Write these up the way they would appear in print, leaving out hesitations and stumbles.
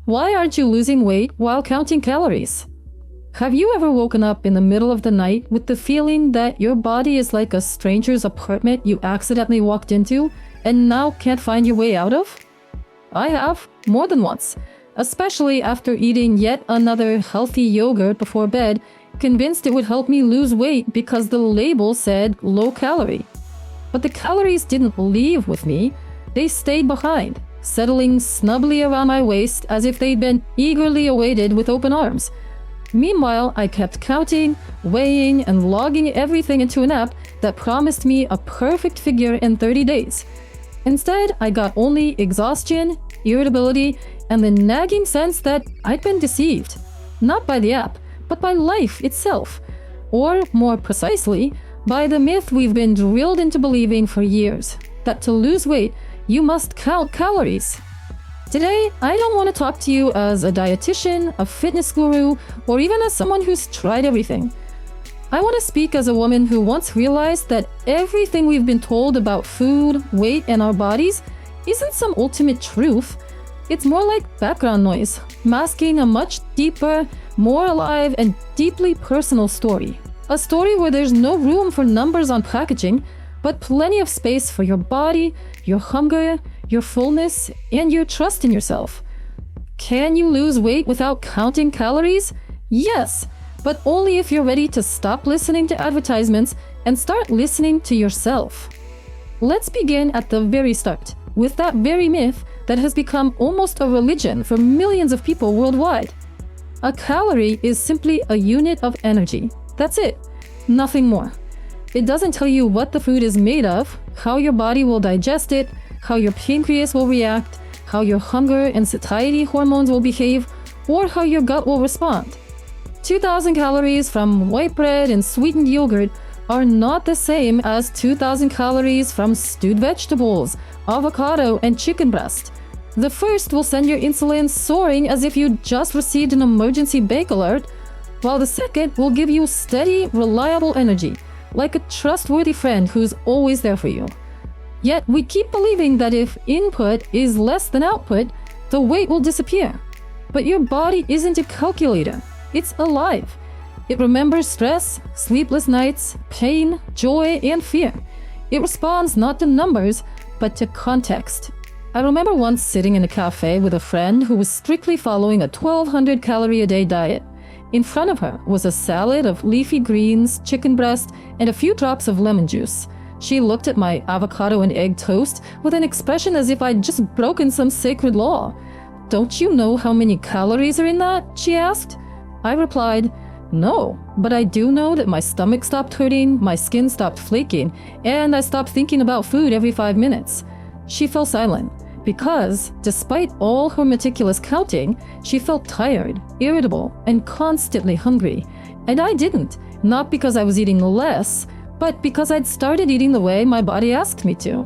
Why aren't you losing weight while counting calories? Have you ever woken up in the middle of the night with the feeling that your body is like a stranger's apartment you accidentally walked into and now can't find your way out of? I have, more than once, especially after eating yet another healthy yogurt before bed, convinced it would help me lose weight because the label said low calorie. But the calories didn't leave with me, they stayed behind, settling snugly around my waist as if they'd been eagerly awaited with open arms. Meanwhile, I kept counting, weighing, and logging everything into an app that promised me a perfect figure in 30 days. Instead, I got only exhaustion, irritability, and the nagging sense that I'd been deceived. Not by the app, but by life itself. Or, more precisely, by the myth we've been drilled into believing for years, that to lose weight, you must count calories. Today, I don't want to talk to you as a dietitian, a fitness guru, or even as someone who's tried everything. I want to speak as a woman who once realized that everything we've been told about food, weight, and our bodies isn't some ultimate truth. It's more like background noise, masking a much deeper, more alive, and deeply personal story. A story where there's no room for numbers on packaging, but plenty of space for your body, your hunger, your fullness, and your trust in yourself. Can you lose weight without counting calories? Yes, but only if you're ready to stop listening to advertisements and start listening to yourself. Let's begin at the very start, with that very myth that has become almost a religion for millions of people worldwide. A calorie is simply a unit of energy. That's it. Nothing more. It doesn't tell you what the food is made of, how your body will digest it, how your pancreas will react, how your hunger and satiety hormones will behave, or how your gut will respond. 2,000 calories from white bread and sweetened yogurt are not the same as 2,000 calories from stewed vegetables, avocado, and chicken breast. The first will send your insulin soaring as if you just received an emergency bank alert, while the second will give you steady, reliable energy, like a trustworthy friend who's always there for you. Yet we keep believing that if input is less than output, the weight will disappear. But your body isn't a calculator. It's alive. It remembers stress, sleepless nights, pain, joy, and fear. It responds not to numbers, but to context. I remember once sitting in a cafe with a friend who was strictly following a 1,200 calorie a day diet. In front of her was a salad of leafy greens, chicken breast, and a few drops of lemon juice. She looked at my avocado and egg toast with an expression as if I'd just broken some sacred law. "Don't you know how many calories are in that?" she asked. I replied, "No, but I do know that my stomach stopped hurting, my skin stopped flaking, and I stopped thinking about food every 5 minutes. She fell silent. Because, despite all her meticulous counting, she felt tired, irritable, and constantly hungry. And I didn't, not because I was eating less, but because I'd started eating the way my body asked me to.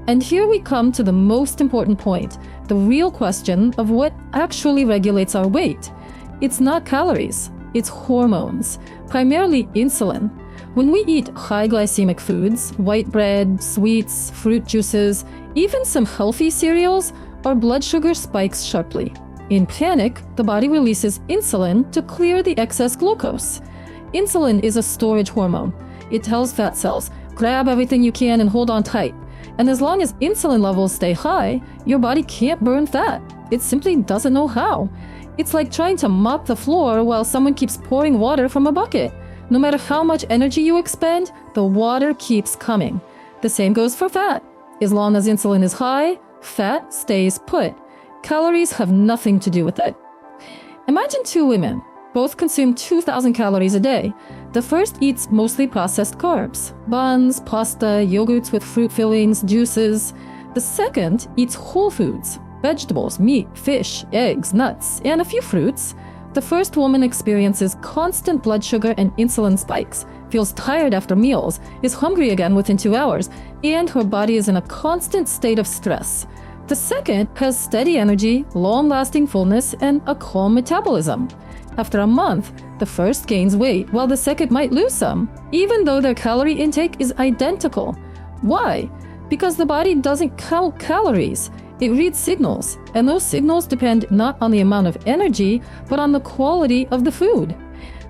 And here we come to the most important point, the real question of what actually regulates our weight. It's not calories, it's hormones, primarily insulin. When we eat high glycemic foods, white bread, sweets, fruit juices, even some healthy cereals, our blood sugar spikes sharply. In panic, the body releases insulin to clear the excess glucose. Insulin is a storage hormone. It tells fat cells, grab everything you can and hold on tight. And as long as insulin levels stay high, your body can't burn fat. It simply doesn't know how. It's like trying to mop the floor while someone keeps pouring water from a bucket. No matter how much energy you expend, the water keeps coming. The same goes for fat. As long as insulin is high, fat stays put. Calories have nothing to do with it. Imagine two women. Both consume 2,000 calories a day. The first eats mostly processed carbs, buns, pasta, yogurts with fruit fillings, juices. The second eats whole foods, vegetables, meat, fish, eggs, nuts, and a few fruits. The first woman experiences constant blood sugar and insulin spikes, feels tired after meals, is hungry again within 2 hours, and her body is in a constant state of stress. The second has steady energy, long-lasting fullness, and a calm metabolism. After a month, the first gains weight while the second might lose some, even though their calorie intake is identical. Why? Because the body doesn't count calories. It reads signals, and those signals depend not on the amount of energy, but on the quality of the food.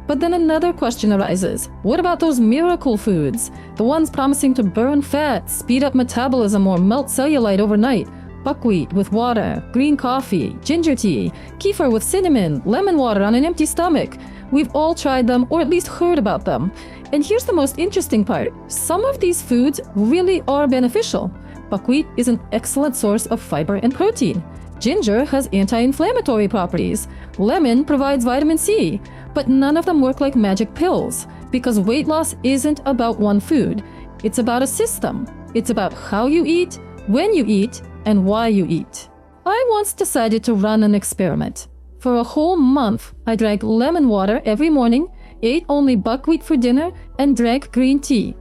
But then another question arises. What about those miracle foods? The ones promising to burn fat, speed up metabolism, or melt cellulite overnight? Buckwheat with water, green coffee, ginger tea, kefir with cinnamon, lemon water on an empty stomach. We've all tried them, or at least heard about them. And here's the most interesting part. Some of these foods really are beneficial. Buckwheat is an excellent source of fiber and protein. Ginger has anti-inflammatory properties. Lemon provides vitamin C. But none of them work like magic pills, because weight loss isn't about one food. It's about a system. It's about how you eat, when you eat, and why you eat. I once decided to run an experiment. For a whole month, I drank lemon water every morning, ate only buckwheat for dinner, and drank green tea.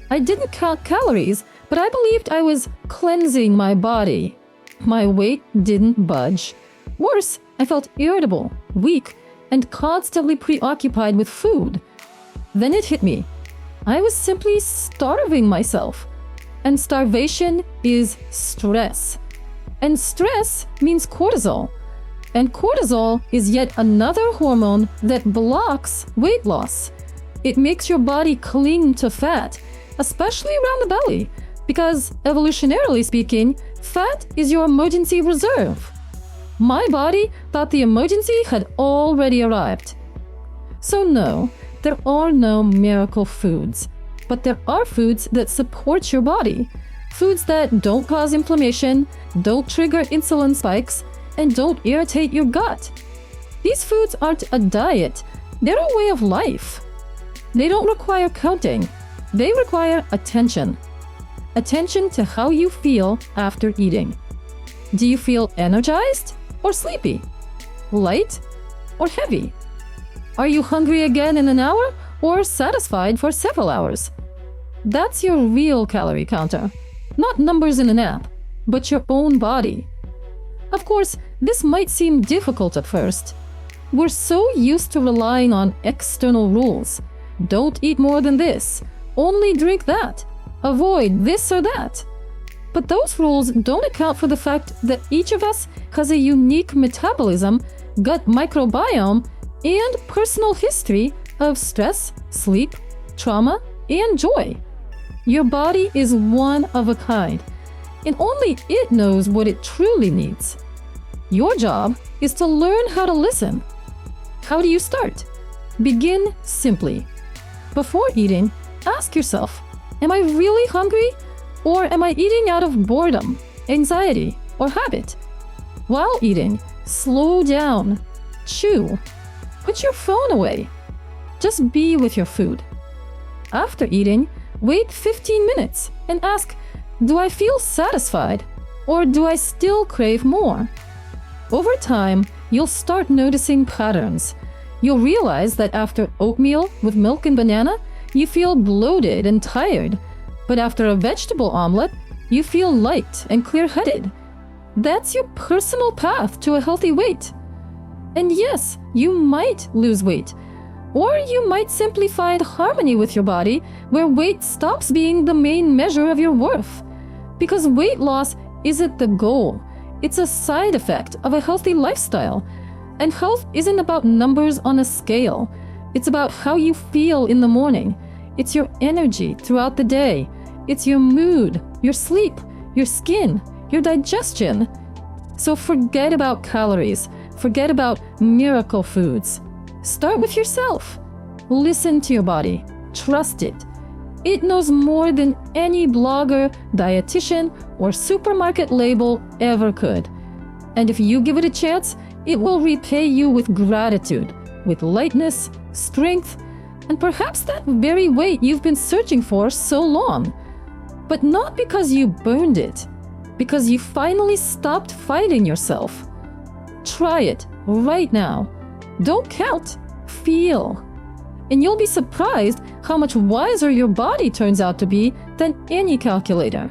I didn't count calories, but I believed I was cleansing my body. My weight didn't budge. Worse, I felt irritable, weak, and constantly preoccupied with food. Then it hit me. I was simply starving myself. And starvation is stress. And stress means cortisol. And cortisol is yet another hormone that blocks weight loss. It makes your body cling to fat, especially around the belly, because evolutionarily speaking, fat is your emergency reserve. My body thought the emergency had already arrived. So no, there are no miracle foods, but there are foods that support your body. Foods that don't cause inflammation, don't trigger insulin spikes, and don't irritate your gut. These foods aren't a diet, they're a way of life. They don't require counting, they require attention. Attention to how you feel after eating. Do you feel energized or sleepy? Light or heavy? Are you hungry again in an hour or satisfied for several hours? That's your real calorie counter. Not numbers in an app, but your own body. Of course, this might seem difficult at first. We're so used to relying on external rules. Don't eat more than this. Only drink that. Avoid this or that. But those rules don't account for the fact that each of us has a unique metabolism, gut microbiome, and personal history of stress, sleep, trauma, and joy. Your body is one of a kind, and only it knows what it truly needs. Your job is to learn how to listen. How do you start? Begin simply. Before eating, ask yourself, am I really hungry? Or am I eating out of boredom, anxiety, or habit? While eating, slow down, chew, put your phone away. Just be with your food. After eating, wait 15 minutes and ask, do I feel satisfied or do I still crave more? Over time, you'll start noticing patterns. You'll realize that after oatmeal with milk and banana, you feel bloated and tired. But after a vegetable omelet, you feel light and clear-headed. That's your personal path to a healthy weight. And yes, you might lose weight. Or you might simply find harmony with your body where weight stops being the main measure of your worth. Because weight loss isn't the goal. It's a side effect of a healthy lifestyle. And health isn't about numbers on a scale. It's about how you feel in the morning. It's your energy throughout the day. It's your mood, your sleep, your skin, your digestion. So forget about calories. Forget about miracle foods. Start with yourself. Listen to your body. Trust it. It knows more than any blogger, dietitian, or supermarket label ever could. And if you give it a chance, it will repay you with gratitude, with lightness, strength, and perhaps that very weight you've been searching for so long. But not because you burned it, because you finally stopped fighting yourself. Try it right now. Don't count, feel. And you'll be surprised how much wiser your body turns out to be than any calculator.